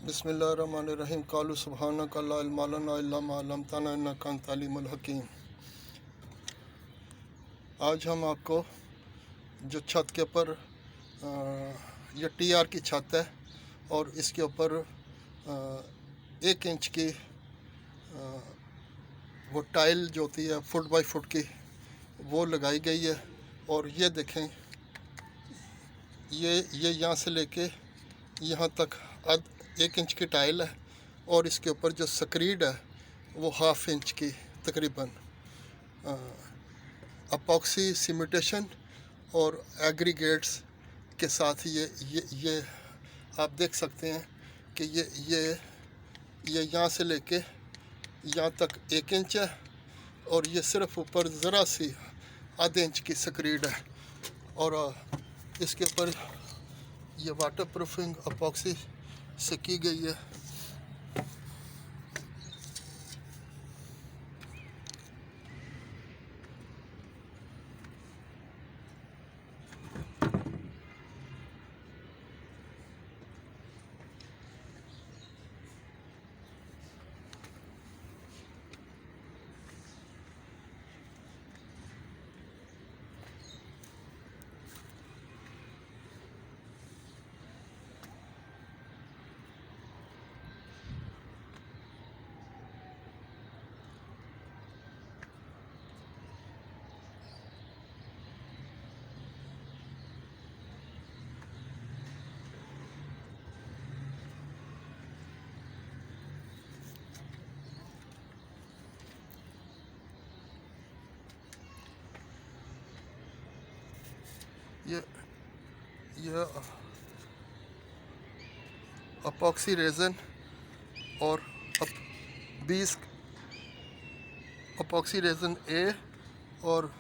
बिस्मिल्लाहिर्रहमानिर्रहीम क़ालू सुब्हानक ला इल्मा लना इल्ला मा अल्लमतना इन्नका अंतल अलीमुल हकीम। आज हम आपको जो छत के ऊपर ये टीआर की छत है और इसके ऊपर 1 इंच की वो टाइल जो होती है फुट बाई फुट की वो लगाई गई है। और ये देखें, ये यहाँ से लेके यहाँ तक 1 इंच की टाइल है और इसके ऊपर जो स्क्रीड है वो 1/2 इंच की तकरीबन अपॉक्सी सीमेंटेशन और एग्रीगेट्स के साथ ये आप देख सकते हैं कि ये यहाँ से लेके यहाँ तक 1 इंच है और ये सिर्फ ऊपर ज़रा सी आधे इंच की स्क्रीड है। और इसके ऊपर ये वाटर प्रूफिंग अपॉक्सी से की गई है। ये अपॉक्सी रेज़न और 20 अपॉक्सी रेज़न ए और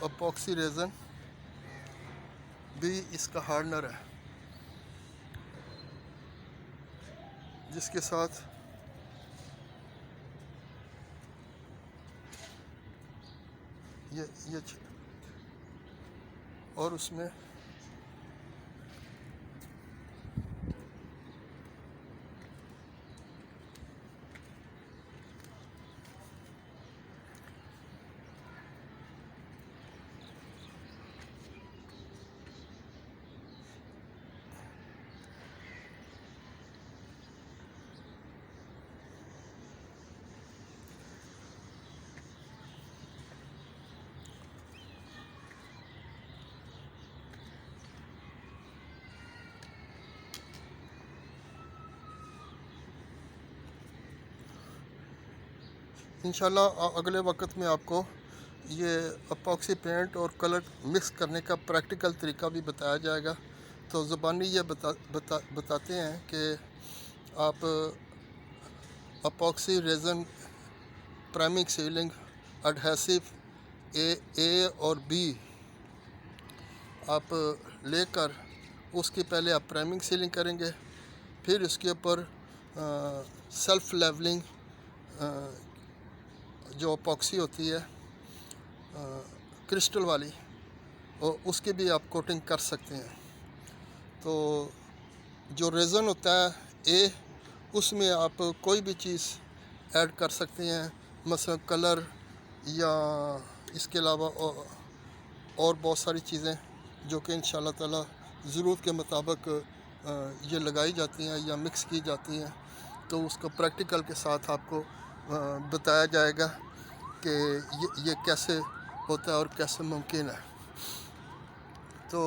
अपॉक्सी रेज़न बी इसका हार्डनर है, जिसके साथ ये और उसमें इंशाल्लाह अगले वक्त में आपको ये अपॉक्सी पेंट और कलर मिक्स करने का प्रैक्टिकल तरीका भी बताया जाएगा। तो ज़ुबानी ये बताते हैं कि आप अपॉक्सी रेज़न, प्राइमिंग सीलिंग, एडहेसिव ए और बी आप लेकर उसकी पहले आप प्राइमिंग सीलिंग करेंगे, फिर इसके ऊपर सेल्फ लेवलिंग जो अपॉक्सी होती है क्रिस्टल वाली, और उसकी भी आप कोटिंग कर सकते हैं। तो जो रेज़न होता है ए, उसमें आप कोई भी चीज़ ऐड कर सकते हैं, मसलन कलर या इसके अलावा और बहुत सारी चीज़ें जो कि इंशाल्लाह ताला ज़रूरत के मुताबिक ये लगाई जाती हैं या मिक्स की जाती हैं। तो उसको प्रैक्टिकल के साथ आपको बताया जाएगा कि ये कैसे होता है और कैसे मुमकिन है। तो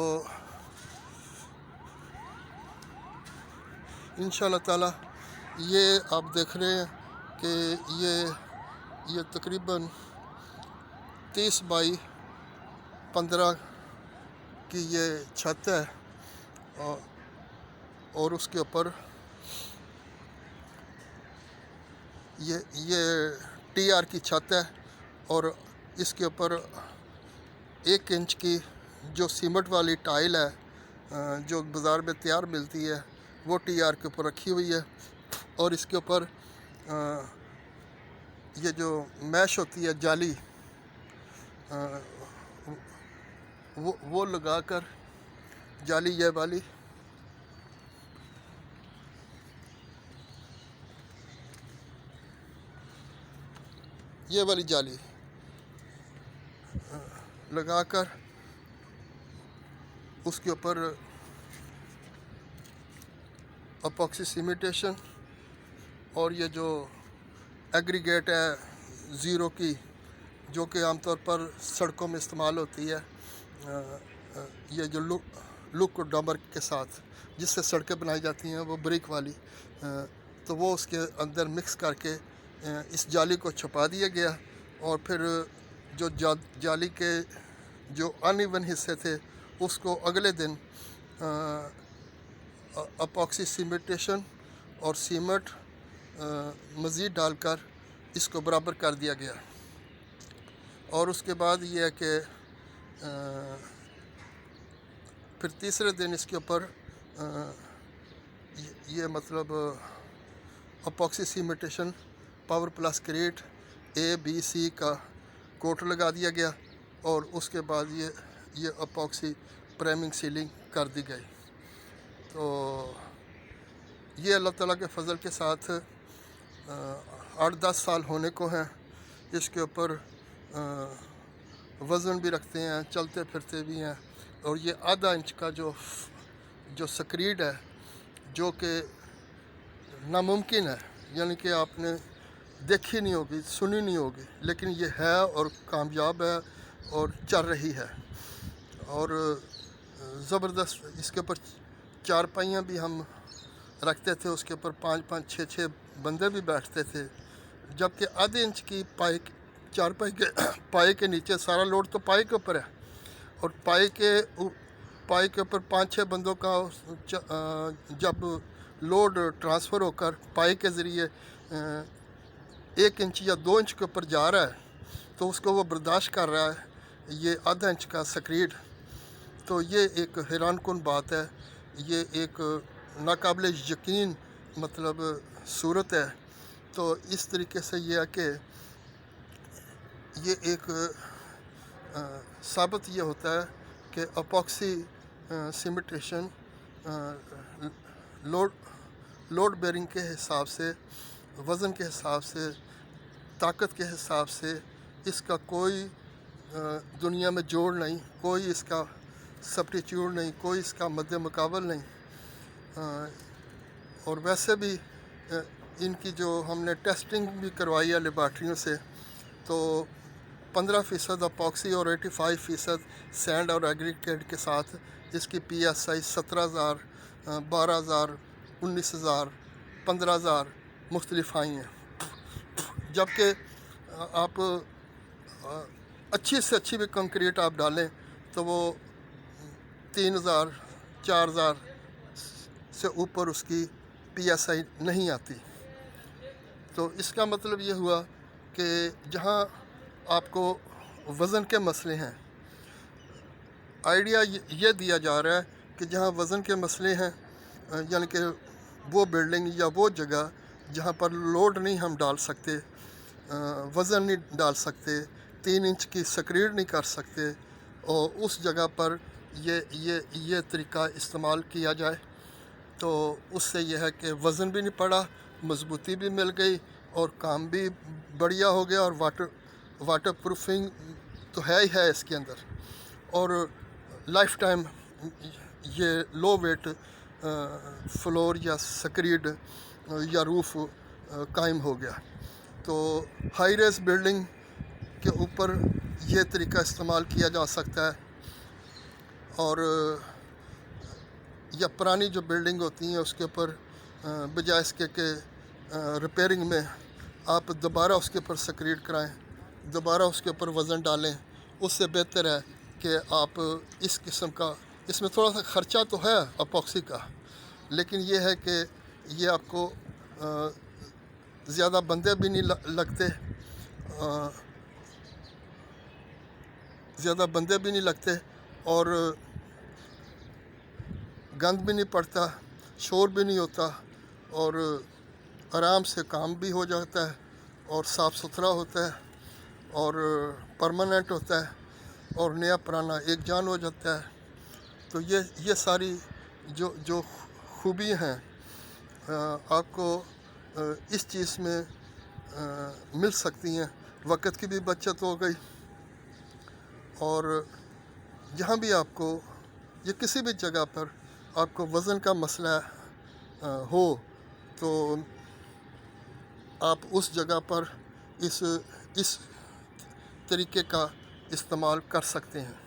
इंशाल्लाह ताला ये आप देख रहे हैं कि ये तकरीबन 30 बाई 15 की ये छत है और उसके ऊपर ये टीआर की छत है और इसके ऊपर 1 इंच की जो सीमेंट वाली टाइल है जो बाज़ार में तैयार मिलती है वो टीआर के ऊपर रखी हुई है। और इसके ऊपर ये जो मैश होती है जाली वो लगाकर, जाली ये वाली یہ والی جالی لگا کر اس کے اوپر اپاکسی سیمیٹیشن اور یہ جو ایگریگیٹ ہے زیرو کی، جو کہ عام طور پر سڑکوں میں استعمال ہوتی ہے، یہ جو لک ڈمبر کے ساتھ جس سے سڑکیں بنائی جاتی ہیں وہ بریک والی، تو وہ اس کے اندر مکس کر کے اس جالی کو چھپا دیا گیا، اور پھر جو جالی کے جو ان ایون حصے تھے اس کو اگلے دن اپاکسی سیمیٹیشن اور سیمٹ مزید ڈال کر اس کو برابر کر دیا گیا۔ اور اس کے بعد یہ ہے کہ پھر تیسرے دن اس کے اوپر یہ مطلب اپاکسی سیمیٹیشن پاور پلس کریٹ ABC کا کوٹ لگا دیا گیا، اور اس کے بعد یہ اپاکسی پرائمنگ سیلنگ کر دی گئی۔ تو یہ اللہ تعالیٰ کے فضل کے ساتھ 8-10 سال ہونے کو ہیں، اس کے اوپر وزن بھی رکھتے ہیں، چلتے پھرتے بھی ہیں، اور یہ آدھا انچ کا جو سکریڈ ہے جو کہ ناممکن ہے، یعنی کہ آپ نے دیکھی نہیں ہوگی، سنی نہیں ہوگی، لیکن یہ ہے اور کامیاب ہے اور چل رہی ہے، اور زبردست۔ اس کے اوپر چارپائیاں بھی ہم رکھتے تھے، اس کے اوپر 5-5 6-6 بندے بھی بیٹھتے تھے، جبکہ آدھے انچ کی چارپائی کے پائے کے نیچے سارا لوڈ تو پائے کے اوپر ہے، اور پائے کے اوپر 5-6 بندوں کا جب لوڈ ٹرانسفر ہو کر پائے کے ذریعے 1 انچ یا 2 انچ کے اوپر جا رہا ہے تو اس کو وہ برداشت کر رہا ہے یہ آدھا انچ کا سکریڈ۔ تو یہ ایک حیران کن بات ہے، یہ ایک ناقابل یقین مطلب صورت ہے۔ تو اس طریقے سے یہ ہے کہ یہ ایک ثابت یہ ہوتا ہے کہ اپاکسی سیمیٹیشن لوڈ بیئرنگ کے حساب سے، وزن کے حساب سے، طاقت کے حساب سے اس کا کوئی دنیا میں جوڑ نہیں، کوئی اس کا سبسٹیچیوٹ نہیں، کوئی اس کا مد مقابل نہیں۔ اور ویسے بھی ان کی جو ہم نے ٹیسٹنگ بھی کروائی ہے لیبارٹریوں سے، تو 15% اپاکسی اور 85% سینڈ اور ایگریگیٹ کے ساتھ اس کی PSI 17,000 12,000 19,000 15,000 مختلف آئی ہیں، جبکہ آپ اچھی سے اچھی بھی کنکریٹ آپ ڈالیں تو وہ 3,000 4,000 سے اوپر اس کی PSI نہیں آتی۔ تو اس کا مطلب یہ ہوا کہ جہاں آپ کو وزن کے مسئلے ہیں، آئیڈیا یہ دیا جا رہا ہے کہ جہاں وزن کے مسئلے ہیں، یعنی کہ وہ بلڈنگ یا وہ جگہ جہاں پر لوڈ نہیں ہم ڈال سکتے، وزن نہیں ڈال سکتے، 3 انچ کی سکریڈ نہیں کر سکتے، اور اس جگہ پر یہ طریقہ استعمال کیا جائے، تو اس سے یہ ہے کہ وزن بھی نہیں پڑا، مضبوطی بھی مل گئی، اور کام بھی بڑھیا ہو گیا، اور واٹر پروفنگ تو ہے ہی ہے اس کے اندر، اور لائف ٹائم یہ لو ویٹ فلور یا سکریڈ یا روف قائم ہو گیا۔ تو ہائی ریز بلڈنگ کے اوپر یہ طریقہ استعمال کیا جا سکتا ہے، اور یا پرانی جو بلڈنگ ہوتی ہیں اس کے اوپر بجائے اس کے کہ ریپیئرنگ میں آپ دوبارہ اس کے اوپر سکریڈ کرائیں، دوبارہ اس کے اوپر وزن ڈالیں، اس سے بہتر ہے کہ آپ اس قسم کا، اس میں تھوڑا سا خرچہ تو ہے اپاکسی کا، لیکن یہ ہے کہ یہ آپ کو زیادہ بندے بھی نہیں لگتے، اور گند بھی نہیں پڑتا، شور بھی نہیں ہوتا، اور آرام سے کام بھی ہو جاتا ہے، اور صاف ستھرا ہوتا ہے، اور پرماننٹ ہوتا ہے، اور نیا پرانا ایک جان ہو جاتا ہے۔ تو یہ ساری جو خوبی ہیں آپ کو اس چیز میں مل سکتی ہیں، वक्त की भी बचत हो गई। और जहाँ भी आपको या किसी भी जगह पर आपको वज़न का मसला हो तो आप उस जगह पर इस तरीके का इस्तेमाल कर सकते हैं।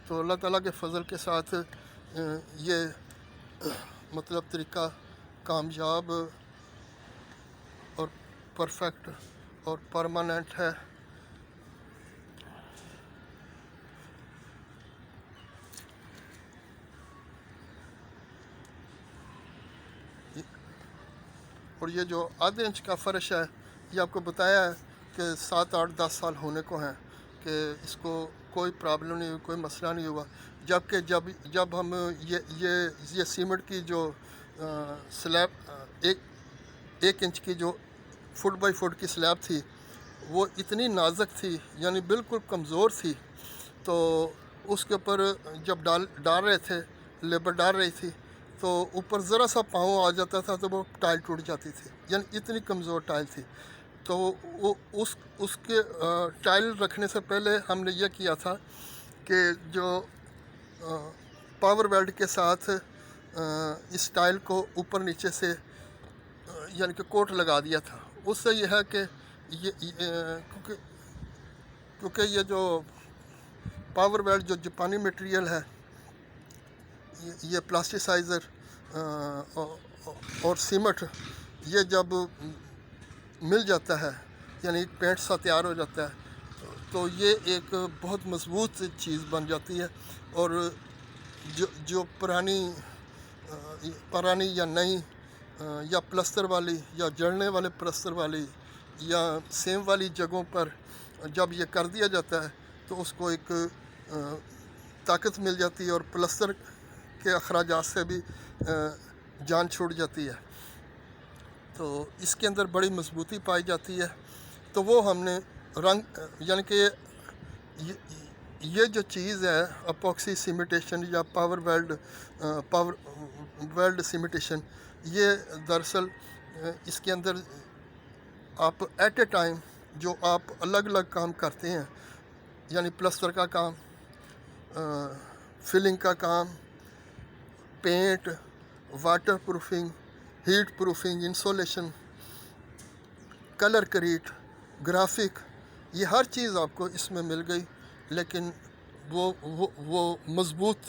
तो अल्लाह ताला के फ़ज़ल के साथ ये मतलब तरीका कामयाब और परफेक्ट और परमानेंट है। और ये जो आधे इंच का फ़र्श है, ये आपको बताया है कि 7, 8, 10 साल होने को हैं कि इसको कोई प्रॉब्लम नहीं हुई, कोई मसला नहीं हुआ। जबकि जब हम ये सीमेंट की जो स्लैब एक इंच की जो फुट बाई फुट की स्लैब थी, वो इतनी नाजुक थी, यानी बिल्कुल कमज़ोर थी। तो उसके ऊपर जब डाल रहे थे, लेबर डाल रही थी, तो ऊपर ज़रा सा पाँव आ जाता था तो वो टाइल टूट जाती थी, यानी इतनी कमज़ोर टाइल थी। तो वो उसके टाइल रखने से पहले हमने ये किया था कि जो पावर वेल्ड के साथ इस टाइल को ऊपर नीचे से यानी कि कोट लगा दिया था। उससे यह है कि क्योंकि ये जो पावर वेल्ड जो जापानी मटेरियल है, ये प्लास्टिसाइज़र और सीमेंट, ये जब मिल जाता है यानी पेंट सा तैयार हो जाता है, तो ये एक बहुत मज़बूत चीज़ बन जाती है। और जो पुरानी या नई या प्लस्तर वाली या जड़ने वाले प्लस्तर वाली या सेम वाली जगहों पर जब ये कर दिया जाता है तो उसको एक ताकत मिल जाती है और प्लस्तर के अखराजात से भी जान छूट जाती है। तो इसके अंदर बड़ी मजबूती पाई जाती है। तो वो हमने रंग यानी कि ये जो चीज़ है अपॉक्सी सीमेंटेशन या पावर वेल्ड सीमेंटेशन, ये दरअसल इसके अंदर आप एट ए टाइम जो आप अलग अलग काम करते हैं, यानी प्लस्तर का काम, फिलिंग का काम, paint, waterproofing, heat proofing, insulation, colour करीट, ग्राफिक, ये हर चीज़ आपको इसमें मिल गई। लेकिन वो मज़बूत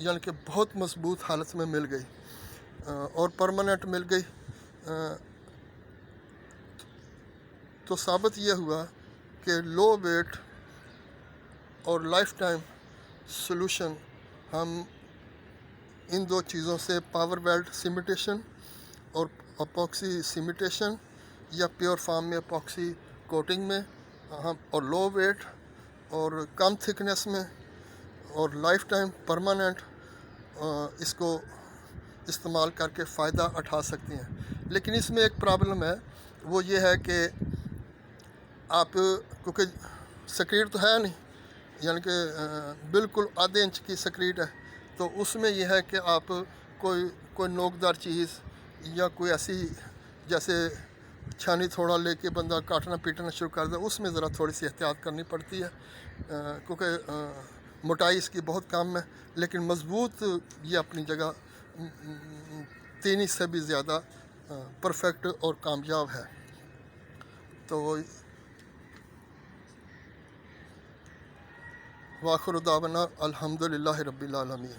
यानी कि बहुत मज़बूत हालत में मिल गई और परमानेंट मिल गई। तो साबित ये हुआ कि लो वेट और लाइफ टाइम सॉल्यूशन हम इन दो चीज़ों से, पावर वेल्ड सीमेंटेशन और अपॉक्सी सीमेंटेशन या प्योर फार्म में अपॉक्सी कोटिंग में हम, और लो वेट और कम थिकनेस में और लाइफ टाइम परमानेंट इसको इस्तेमाल करके फ़ायदा उठा सकते हैं। लेकिन इसमें एक प्रॉब्लम है, वो ये है कि आप क्योंकि स्क्रीड तो है नहीं, यानी कि बिल्कुल आधे इंच की स्क्रीड है, तो उसमें यह है कि आप कोई नोकदार चीज़ या कोई ऐसी जैसे छानी थोड़ा लेके बंदा काटना पीटना शुरू कर दे, उसमें ज़रा थोड़ी सी एहतियात करनी पड़ती है क्योंकि मोटाई इसकी बहुत कम है। लेकिन मज़बूत ये अपनी जगह 3 इंच से भी ज़्यादा परफेक्ट और कामयाब है। तो वाखिर दावना अल्हम्दुलिल्लाहि रब्बिल आलमीन।